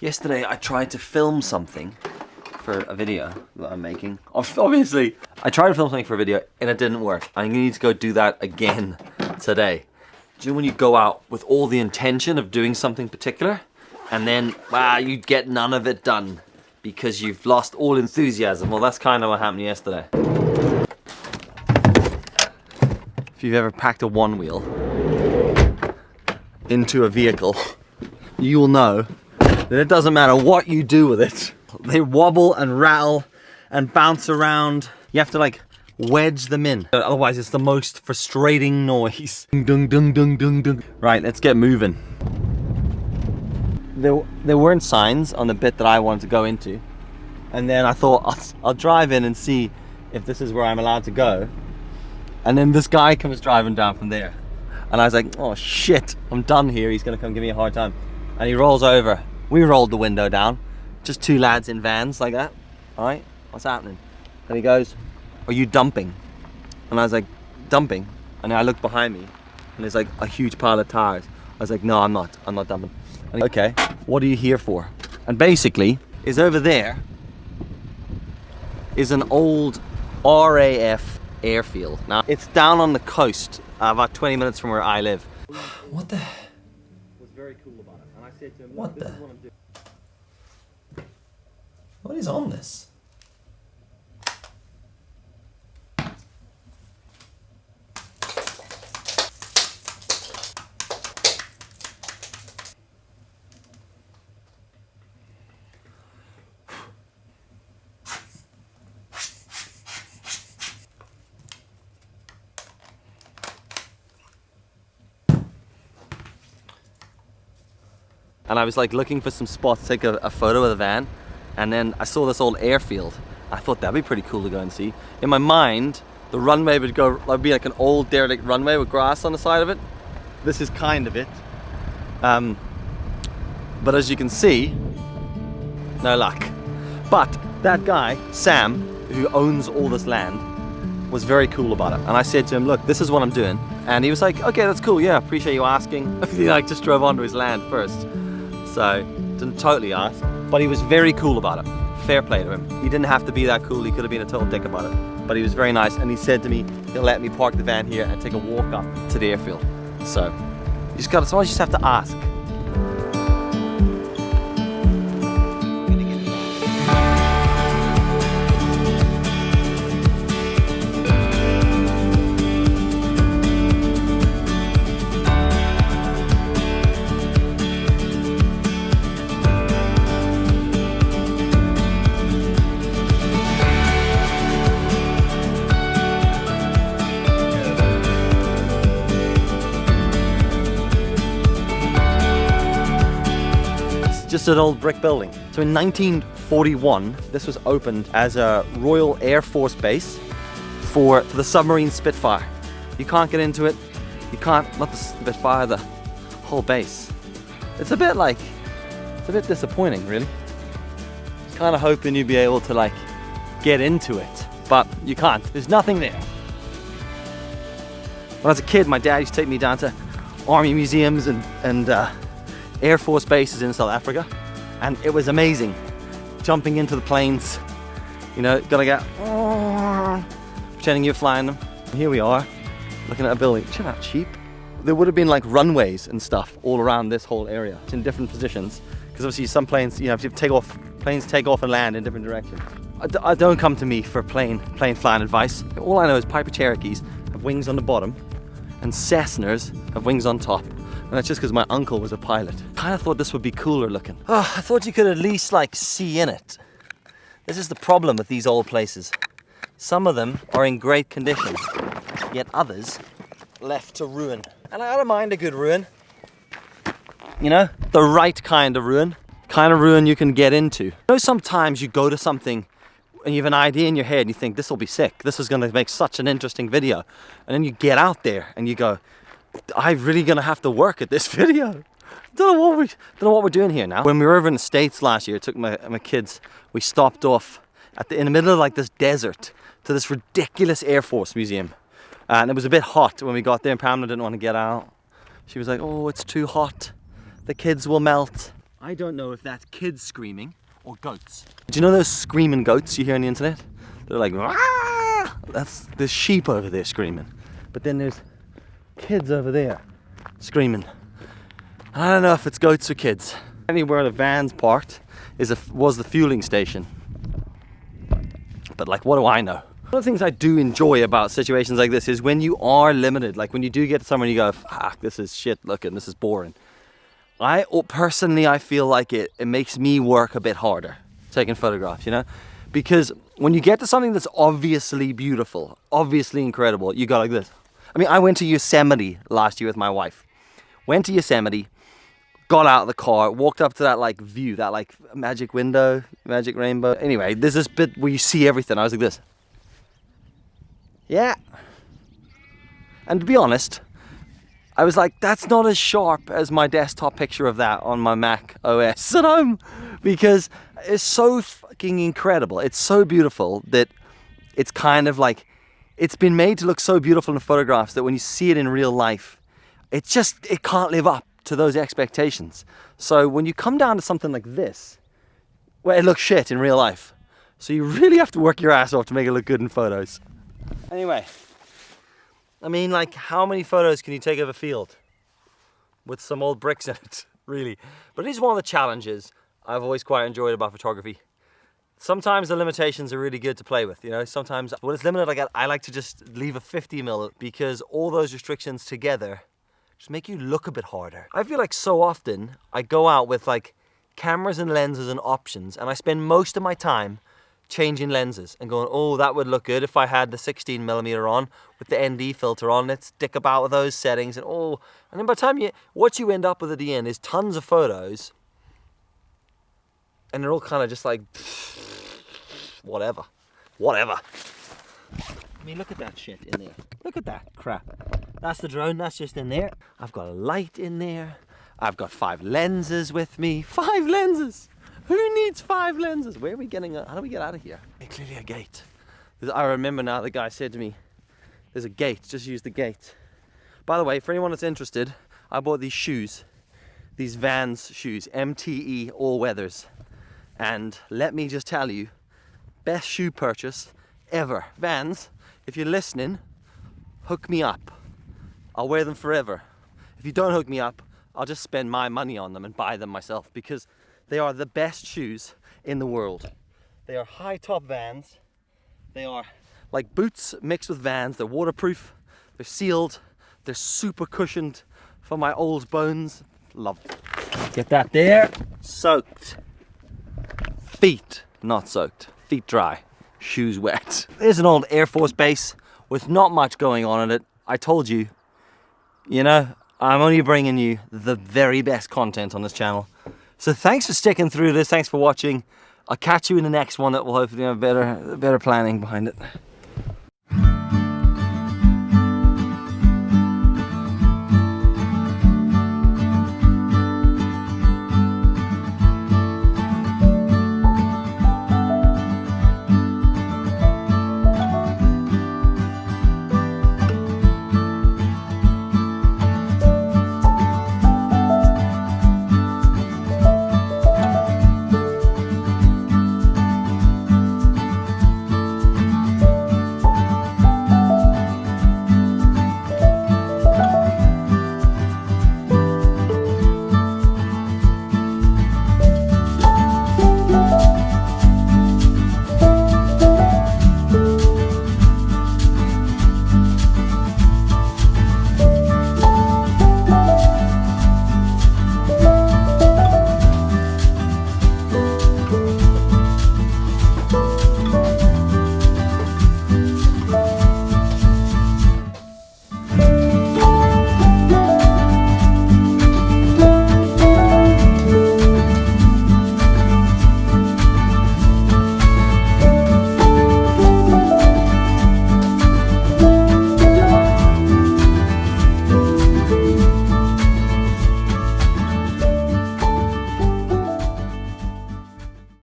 Yesterday I tried to film something for a video that I'm making. Obviously, I tried to film something for a video and it didn't work. I'm gonna need to go do that again today. Do you know when you go out with all the intention of doing something particular and then, you get none of it done because you've lost all enthusiasm? Well, that's kind of what happened yesterday. If you've ever packed a one wheel into a vehicle, you will know that it doesn't matter what you do with it. They wobble and rattle and bounce around. You have to like wedge them in. Otherwise it's the most frustrating noise. Dung, dung, dung, dung, dung. Right, let's get moving. There weren't signs on the bit that I wanted to go into. And then I thought, I'll drive in and see if this is where I'm allowed to go. And then this guy comes driving down from there. And I was like, oh shit, I'm done here. He's gonna come give me a hard time. And he rolls over. We rolled the window down. Just two lads in vans like that. All right, what's happening? And he goes, are you dumping? And I was like, dumping? And I looked behind me and there's like a huge pile of tires. I was like, no, I'm not dumping. And he, okay, what are you here for? And basically, is over there is an old RAF Airfield. Now, it's down on the coast, about 20 minutes from where I live. What the? Was very cool about it. And I said to him, what the? What is on this? And I was like looking for some spots to take a photo of the van. And then I saw this old airfield. I thought that'd be pretty cool to go and see. In my mind, the runway would be like an old derelict runway with grass on the side of it. This is kind of it. But as you can see, no luck. But that guy, Sam, who owns all this land, was very cool about it. And I said to him, look, this is what I'm doing. And he was like, okay, that's cool, yeah, appreciate you asking. He like just drove onto his land first. So, didn't totally ask. But he was very cool about it. Fair play to him. He didn't have to be that cool. He could have been a total dick about it. But he was very nice, and he said to me, he'll let me park the van here and take a walk up to the airfield. So, sometimes you just have to ask. Just an old brick building. So in 1941, this was opened as a Royal Air Force base for the Submarine Spitfire. You can't get into it. You can't, not the Spitfire, the whole base. It's a bit disappointing, really. Kind of hoping you'd be able to like get into it, but you can't. There's nothing there. When I was a kid, my dad used to take me down to army museums and Air Force bases in South Africa, and it was amazing. Jumping into the planes, you know, gotta get pretending you're flying them. And here we are, looking at a building. Check out cheap. There would have been like runways and stuff all around this whole area. It's in different positions, because obviously some planes, you know, planes take off and land in different directions. Don't come to me for plane flying advice. All I know is Piper Cherokees have wings on the bottom, and Cessnas have wings on top. And that's just because my uncle was a pilot. Kind of thought this would be cooler looking. Oh, I thought you could at least like see in it. This is the problem with these old places. Some of them are in great condition, yet others left to ruin. And I don't mind a good ruin. You know, the right kind of ruin. Kind of ruin you can get into. You know, sometimes you go to something and you have an idea in your head and you think, this will be sick. This is gonna make such an interesting video. And then you get out there and you go, I'm really gonna have to work at this video. Don't know what we're doing here now. When we were over in the States last year, I took my kids, we stopped off in the middle of like this desert to this ridiculous Air Force museum. And it was a bit hot when we got there, and Pamela didn't want to get out. She was like, oh, it's too hot. The kids will melt. I don't know if that's kids screaming or goats. Do you know those screaming goats you hear on the internet? They're like, "Rah!" There's sheep over there screaming. But then there's kids over there screaming. I don't know if it's goats or kids. Anywhere the van's parked was the fueling station. But like, what do I know? One of the things I do enjoy about situations like this is when you are limited, like when you do get to somewhere and you go, fuck, this is shit looking, this is boring. Personally, I feel like it makes me work a bit harder taking photographs, you know? Because when you get to something that's obviously beautiful, obviously incredible, you go like this. I mean, I went to Yosemite last year with my wife. Went to Yosemite, got out of the car, walked up to that like view, that like magic window, magic rainbow. Anyway, there's this bit where you see everything. I was like this. Yeah. And to be honest, I was like, that's not as sharp as my desktop picture of that on my Mac OS at home, because it's so fucking incredible. It's so beautiful that it's kind of like, it's been made to look so beautiful in photographs that when you see it in real life, it can't live up to those expectations. So when you come down to something like this, well, it looks shit in real life. So you really have to work your ass off to make it look good in photos. Anyway, I mean, like, how many photos can you take of a field with some old bricks in it, really? But it is one of the challenges I've always quite enjoyed about photography. Sometimes the limitations are really good to play with, you know? Sometimes when it's limited, I like to just leave a 50mm because all those restrictions together just make you look a bit harder. I feel like so often I go out with like cameras and lenses and options, and I spend most of my time changing lenses and going, oh, that would look good if I had the 16mm on with the ND filter on. Let's dick about with those settings, and then by the time what you end up with at the end is tons of photos, and they're all kind of just like, whatever. I mean, look at that shit in there. Look at that crap. That's the drone, that's just in there. I've got a light in there. I've got 5 lenses with me. 5 lenses! Who needs 5 lenses? Where are we getting, how do we get out of here? Hey, clearly a gate. I remember now the guy said to me, there's a gate, just use the gate. By the way, for anyone that's interested, I bought these shoes. These Vans shoes, MTE all weathers. And let me just tell you, best shoe purchase ever. Vans, if you're listening, hook me up. I'll wear them forever. If you don't hook me up, I'll just spend my money on them and buy them myself, because they are the best shoes in the world. They are high top Vans. They are like boots mixed with Vans. They're waterproof, they're sealed, they're super cushioned for my old bones. Love it. Get that there. Soaked. Feet not soaked. Feet dry. Shoes wet. There's an old Air Force base with not much going on in it. I told you, you know, I'm only bringing you the very best content on this channel. So thanks for sticking through this. Thanks for watching. I'll catch you in the next one that will hopefully have better planning behind it.